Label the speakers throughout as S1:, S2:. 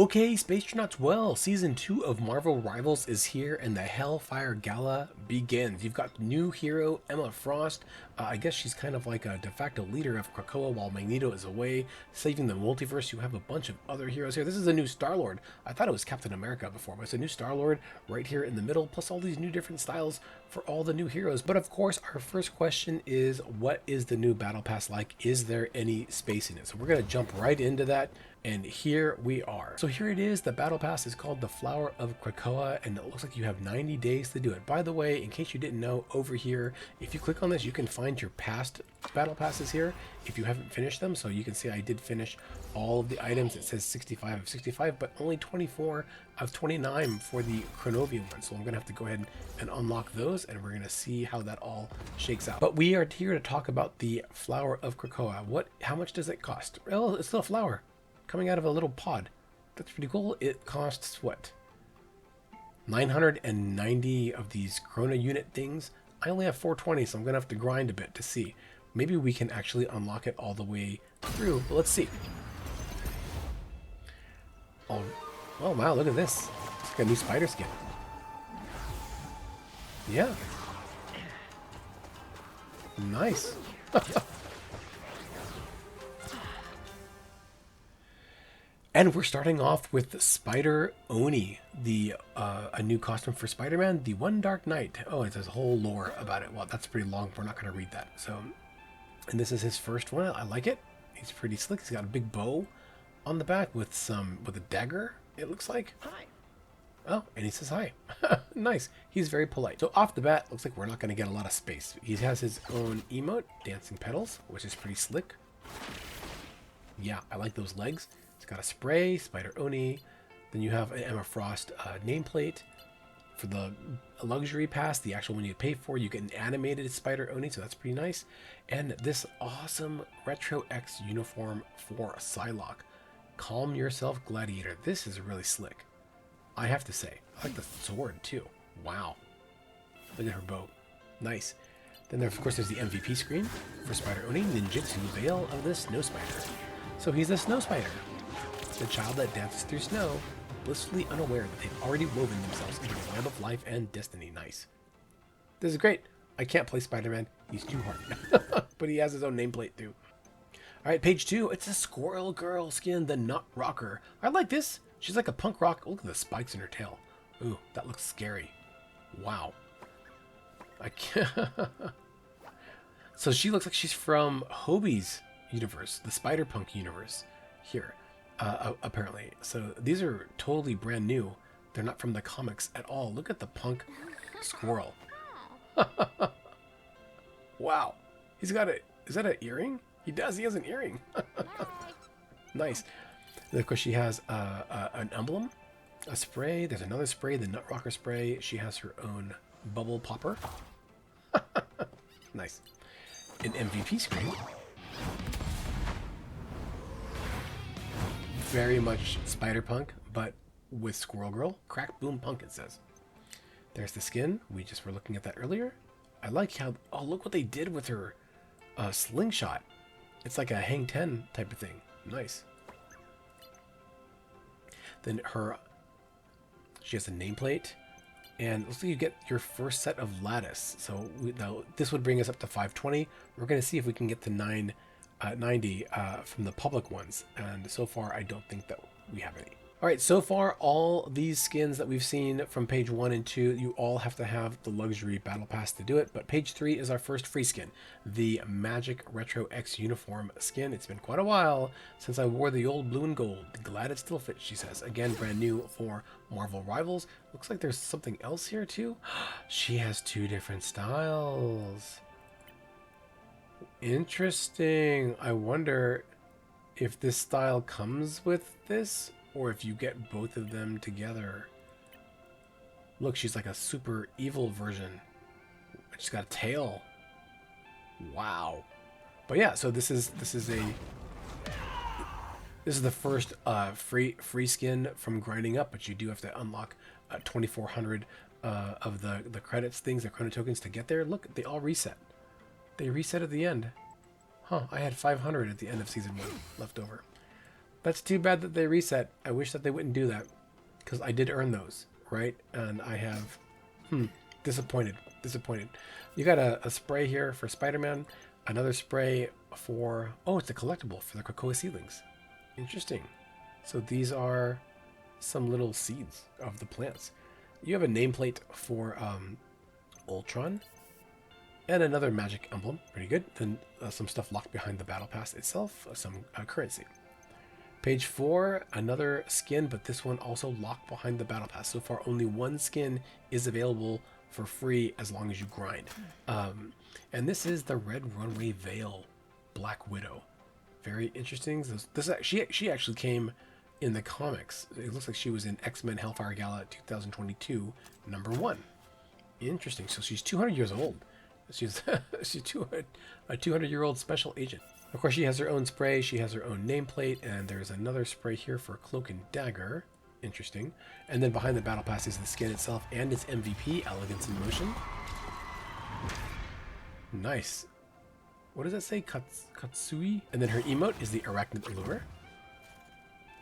S1: Okay, Spacetronauts, well, Season 2 of Marvel Rivals is here, and the Hellfire Gala begins. You've got new hero, Emma Frost. I guess she's kind of like a de facto leader of Krakoa while Magneto is away, saving the multiverse. You have a bunch of other heroes here. This is a new Star-Lord. I thought it was Captain America before, but it's a new Star-Lord right here in the middle, plus all these new different styles for all the new heroes. But of course, our first question is, what is the new Battle Pass like? Is there any space in it? So we're going to jump right into that. And here we are. So here it is. The Battle Pass is called the Flower of Krakoa, and it looks like you have 90 days to do it. By the way, in case you didn't know, over here, if you click on this, you can find your past Battle Passes here if you haven't finished them. So you can see I did finish all of the items. It says 65 of 65, but only 24 of 29 for the Chronovia one. So I'm going to have to go ahead and unlock those, and we're going to see how that all shakes out. But we are here to talk about the Flower of Krakoa. How much does it cost? Well, it's still a flower coming out of a little pod. That's pretty cool. It costs what? 990 of these Chrono unit things. I only have 420, so I'm gonna have to grind a bit to see. Maybe we can actually unlock it all the way through. But let's see. Oh wow, look at this. It's like a new spider skin. Yeah. Nice. And we're starting off with Spider Oni, a new costume for Spider-Man, the One Dark Knight. Oh, it has a whole lore about it. Well, that's pretty long. We're not going to read that. So, and this is his first one. I like it. He's pretty slick. He's got a big bow on the back with a dagger. It looks like. Hi. Oh, and he says hi. Nice. He's very polite. So off the bat, looks like we're not going to get a lot of space. He has his own emote, Dancing Petals, which is pretty slick. Yeah, I like those legs. It's got a spray, Spider Oni. Then you have an Emma Frost nameplate. For the luxury pass, the actual one you pay for, you get an animated Spider Oni, so that's pretty nice. And this awesome Retro X uniform for Psylocke. Calm Yourself Gladiator. This is really slick, I have to say. I like the sword too. Wow. Look at her bow. Nice. Then there, of course, there's the MVP screen for Spider Oni, Ninjutsu Veil of the Snow Spider. So he's a snow spider. The child that dances through snow, blissfully unaware that they've already woven themselves into the web of life and destiny. Nice. This is great. I can't play Spider-Man. He's too hard. But he has his own nameplate too. Alright, page 2. It's a Squirrel Girl skin, the Nut Rocker. I like this. She's like a punk rock. Look at the spikes in her tail. Ooh, that looks scary. Wow. I can't. So she looks like she's from Hobie's universe, the Spider-Punk universe here. Apparently. So these are totally brand new. They're not from the comics at all. Look at the punk squirrel. Wow. He's got is that an earring? He does. He has an earring. Nice. And of course, she has an emblem, a spray. There's another spray, the Nut Rocker spray. She has her own bubble popper. Nice. An MVP screen. Very much Spider-Punk, but with Squirrel Girl. Crack, boom, punk, it says. There's the skin. We just were looking at that earlier. I like how... Oh, look what they did with her slingshot. It's like a Hang 10 type of thing. Nice. Then she has a nameplate. And looks like you get your first set of lattice. So this would bring us up to 520. We're going to see if we can get to 990 from the public ones, and so far I don't think that we have any. All right, so far all these skins that we've seen from page 1 and 2, you all have to have the luxury battle pass to do it, but page 3 is our first free skin, the Magic Retro X uniform skin. It's been quite a while since I wore the old blue and gold. Glad it still fits, she says. Again, brand new for Marvel Rivals. Looks like there's something else here too. She has 2 different styles. Interesting. I wonder if this style comes with this or if you get both of them together. Look, she's like a super evil version. She's got a tail. Wow. But yeah, so this is the first free skin from grinding up, but you do have to unlock 2,400 of the credits things, the chrono tokens to get there. Look, they all reset. They reset at the end. Huh, I had 500 at the end of season 1 left over. That's too bad that they reset. I wish that they wouldn't do that, because I did earn those, right? And I have, disappointed. You got a spray here for Spider-Man, another spray for, oh, it's a collectible for the Krakoa seedlings. Interesting. So these are some little seeds of the plants. You have a nameplate for Ultron, and another magic emblem. Pretty good. Then some stuff locked behind the battle pass itself, some currency. Page 4, another skin, but this one also locked behind the battle pass. So far, only one skin is available for free as long as you grind. And this is the Red Runway Veil Black Widow. Very interesting. She actually came in the comics. It looks like she was in X-Men Hellfire Gala 2022, #1. Interesting. So she's 200 years old. She's a 200-year-old special agent. Of course, she has her own spray, she has her own nameplate, and there's another spray here for Cloak and Dagger. Interesting. And then behind the battle pass is the skin itself and its MVP, Elegance in Motion. Nice. What does that say? Katsui? And then her emote is the Arachnid Allure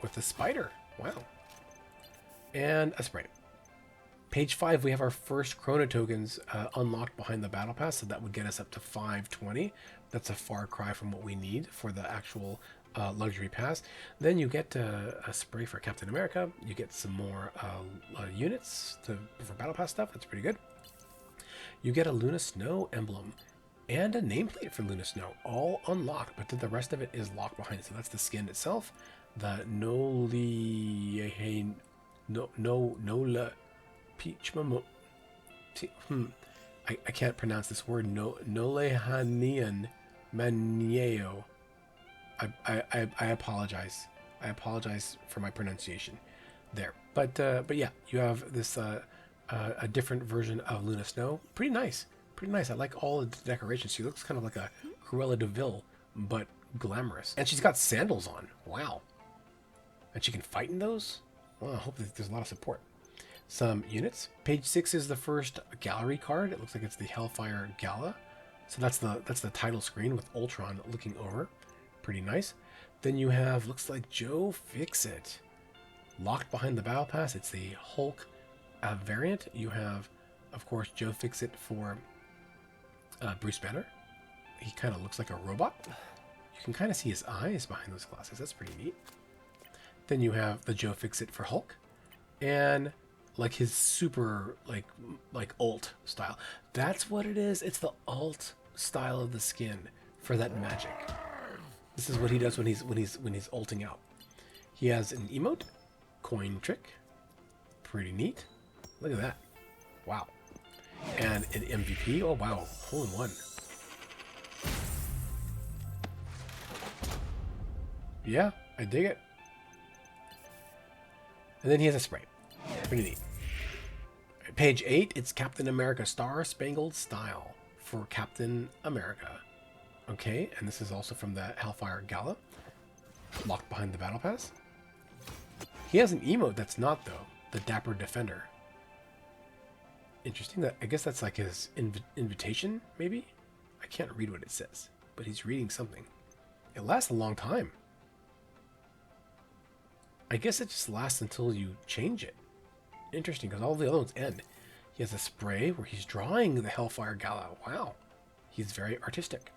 S1: with the spider. Wow. And a spray. Page 5, we have our first Chrono tokens unlocked behind the battle pass, so that would get us up to 520. That's a far cry from what we need for the actual luxury pass. Then you get a spray for Captain America. You get some more units for battle pass stuff. That's pretty good. You get a Luna Snow emblem and a nameplate for Luna Snow, all unlocked, but then the rest of it is locked behind it. So that's the skin itself, the Nola Peach Mamo. I can't pronounce this word. Nolehanian Manieo. I apologize. I apologize for my pronunciation there. But yeah, you have this a different version of Luna Snow. Pretty nice. Pretty nice. I like all of the decorations. She looks kind of like a Cruella de Vil, but glamorous. And she's got sandals on. Wow. And she can fight in those? Well, I hope that there's a lot of support. Some units. Page 6 is the first gallery card. It looks like it's the Hellfire Gala. So that's the title screen with Ultron looking over. Pretty nice. Then you have, looks like Joe Fixit. Locked behind the battle pass. It's the Hulk variant. You have, of course, Joe Fixit for Bruce Banner. He kind of looks like a robot. You can kind of see his eyes behind those glasses. That's pretty neat. Then you have the Joe Fixit for Hulk. And like his super like alt style. That's what it is. It's the alt style of the skin for that magic. This is what he does when he's alting out. He has an emote, coin trick. Pretty neat. Look at that. Wow. And an MVP. Oh wow. Hole in one. Yeah, I dig it. And then he has a spray. Pretty neat. Page 8, it's Captain America Star Spangled Style for Captain America. Okay, and this is also from the Hellfire Gala. Locked behind the battle pass. He has an emote that's not, though. The Dapper Defender. Interesting. I guess that's like his invitation, maybe? I can't read what it says, but he's reading something. It lasts a long time. I guess it just lasts until you change it. Interesting, because all the other ones end. He has a spray where he's drawing the Hellfire Gala. Wow. He's very artistic.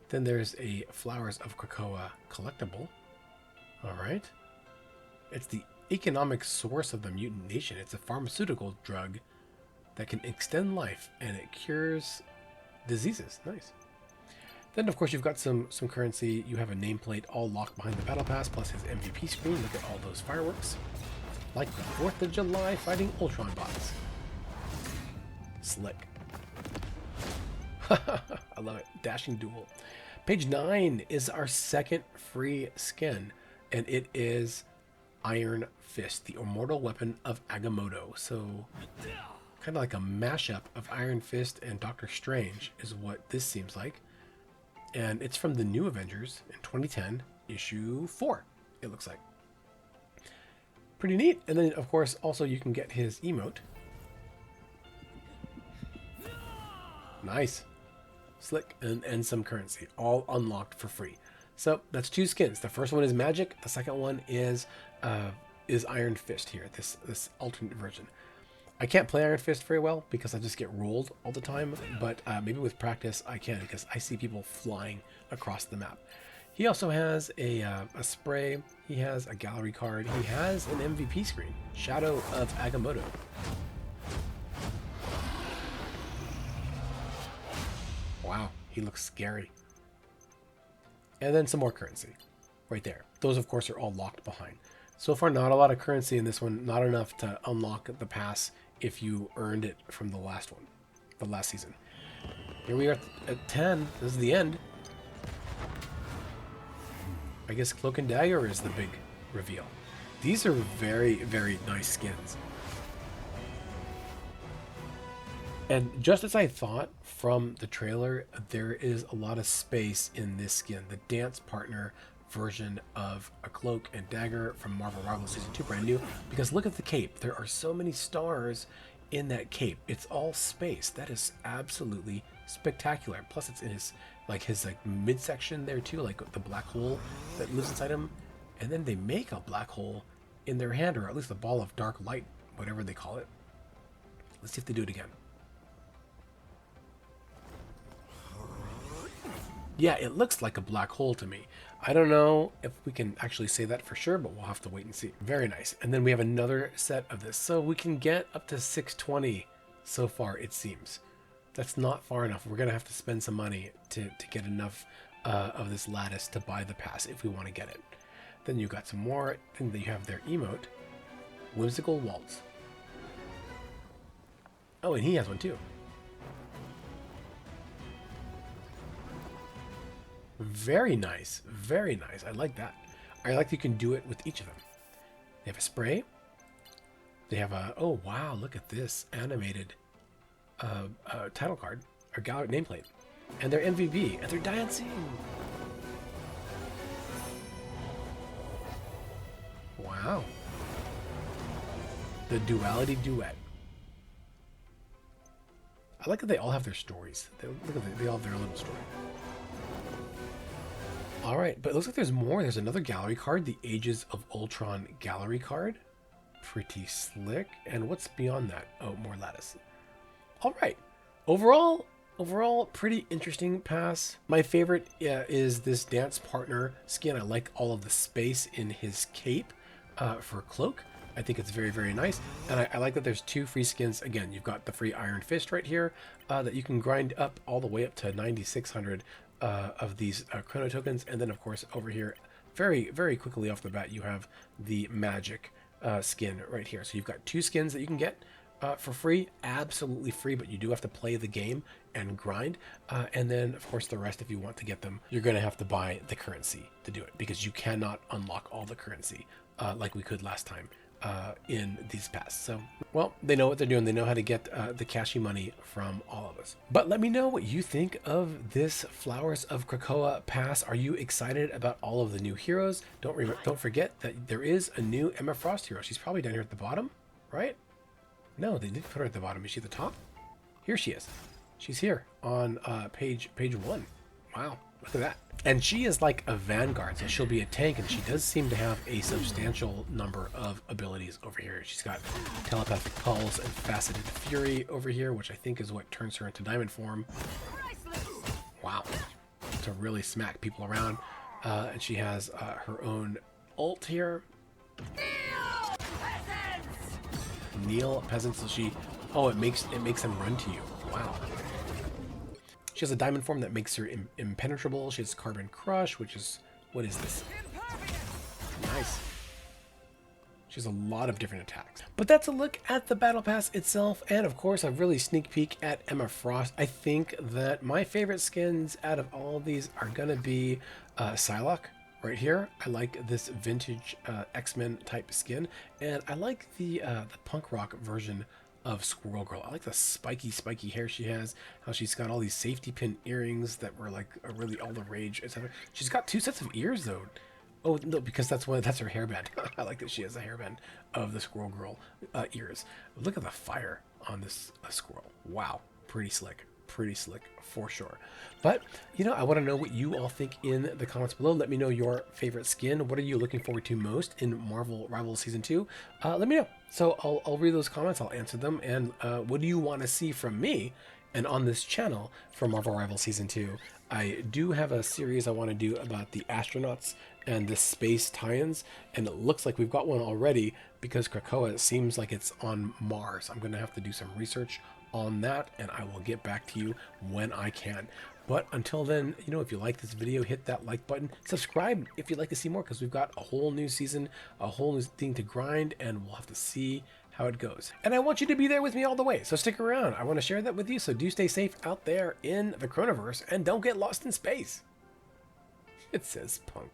S1: Then there's a Flowers of Krakoa collectible. Alright. It's the economic source of the mutant nation. It's a pharmaceutical drug that can extend life, and it cures diseases. Nice. Then, of course, you've got some currency. You have a nameplate all locked behind the battle pass, plus his MVP screen. Look at all those fireworks. Like the 4th of July fighting Ultron bots. Slick. I love it. Dashing duel. Page 9 is our second free skin, and it is Iron Fist, the immortal weapon of Agamatto. So, kind of like a mashup of Iron Fist and Doctor Strange is what this seems like. And it's from the New Avengers in 2010, issue 4, it looks like. Pretty neat. And then, of course, also you can get his emote. Nice. Slick. And some currency. All unlocked for free. So that's two skins. The first one is Magic. The second one is Iron Fist here. This alternate version. I can't play Iron Fist very well because I just get rolled all the time. But maybe with practice I can, because I see people flying across the map. He also has a spray. He has a gallery card. He has an MVP screen. Shadow of Agamatto. Wow, he looks scary. And then some more currency right there. Those, of course, are all locked behind. So far, not a lot of currency in this one. Not enough to unlock the pass if you earned it from the last one, the last season. Here we are at 10. This is the end. I guess Cloak and Dagger is the big reveal. These are very, very nice skins. And just as I thought from the trailer, there is a lot of space in this skin. The dance partner version of a Cloak and Dagger from Marvel Rivals Season 2, brand new. Because look at the cape. There are so many stars in that cape. It's all space. That is absolutely spectacular. Plus it's in his midsection there too, like the black hole that lives inside him. And then they make a black hole in their hand, or at least a ball of dark light, whatever they call it. Let's see if they do it again. Yeah, it looks like a black hole to me. I don't know if we can actually say that for sure, but we'll have to wait and see. Very nice. And then we have another set of this. So we can get up to 620 so far, it seems. That's not far enough. We're going to have to spend some money to get enough of this lattice to buy the pass if we want to get it. Then you got some more. And then you have their emote. Whimsical Waltz. Oh, and he has one too. Very nice. Very nice. I like that. I like that you can do it with each of them. They have a spray. They have a... Oh, wow. Look at this animated title card. Or gallery nameplate. And they're MVP. And they're dancing. Wow. The Duality Duet. I like that they all have their stories. Look at they all have their little story. All right, but it looks like there's more. There's another gallery card, the Ages of Ultron gallery card. Pretty slick. And what's beyond that? Oh, more lattice. All right. Overall, pretty interesting pass. My favorite is this dance partner skin. I like all of the space in his cape for Cloak. I think it's very, very nice. And I like that there's two free skins. Again, you've got the free Iron Fist right here that you can grind up all the way up to 9,600 of these chrono tokens. And then, of course, over here, very, very quickly off the bat, you have the Magic skin right here. So you've got two skins that you can get for free, absolutely free, but you do have to play the game and grind. And then, of course, the rest, if you want to get them, you're going to have to buy the currency to do it, because you cannot unlock all the currency like we could last time in these passes. So, well, they know what they're doing. They know how to get the cashy money from all of us. But let me know what you think of this Flowers of Krakoa pass. Are you excited about all of the new heroes? Don't forget that there is a new Emma Frost hero. She's probably down here at the bottom, right? No, they did put her at the bottom. Is she at the top? Here she is. She's here on page 1. Wow, look at that. And she is like a vanguard, so she'll be a tank, and she does seem to have a substantial number of abilities over here. She's got telepathic pulse and faceted fury over here, which I think is what turns her into diamond form. Wow, to really smack people around. And she has her own ult here. Kneel peasants. So she, oh, it makes them run to you. Wow. She has a diamond form that makes her impenetrable. She has Carbon Crush, which is, what is this? Nice. She has a lot of different attacks. But that's a look at the Battle Pass itself, and of course a really sneak peek at Emma Frost. I think that my favorite skins out of all of these are gonna be Psylocke right here. I like this vintage X-Men type skin, and I like the punk rock version of Squirrel Girl. I like the spiky hair she has, how she's got all these safety pin earrings that were like really all the rage, etc. She's got 2 sets of ears though. Oh no, because that's her hairband. I like that she has a hairband of the Squirrel Girl ears. Look at the fire on this squirrel. Wow, pretty slick. pretty slick for sure. But, you know, I want to know what you all think in the comments below. Let me know your favorite skin. What are you looking forward to most in Marvel Rivals Season 2? Let me know. So I'll read those comments, I'll answer them, and what do you want to see from me and on this channel for Marvel Rivals Season 2? I do have a series I want to do about the astronauts and the space tie-ins, and it looks like we've got one already because Krakoa seems like it's on Mars. I'm going to have to do some research on that, and I will get back to you when I can. But until then, you know, if you like this video, hit that like button. Subscribe if you'd like to see more, because we've got a whole new season, a whole new thing to grind, and we'll have to see how it goes. And I want you to be there with me all the way, so stick around. I want to share that with you, so do stay safe out there in the Chronoverse, and don't get lost in space. It says punk.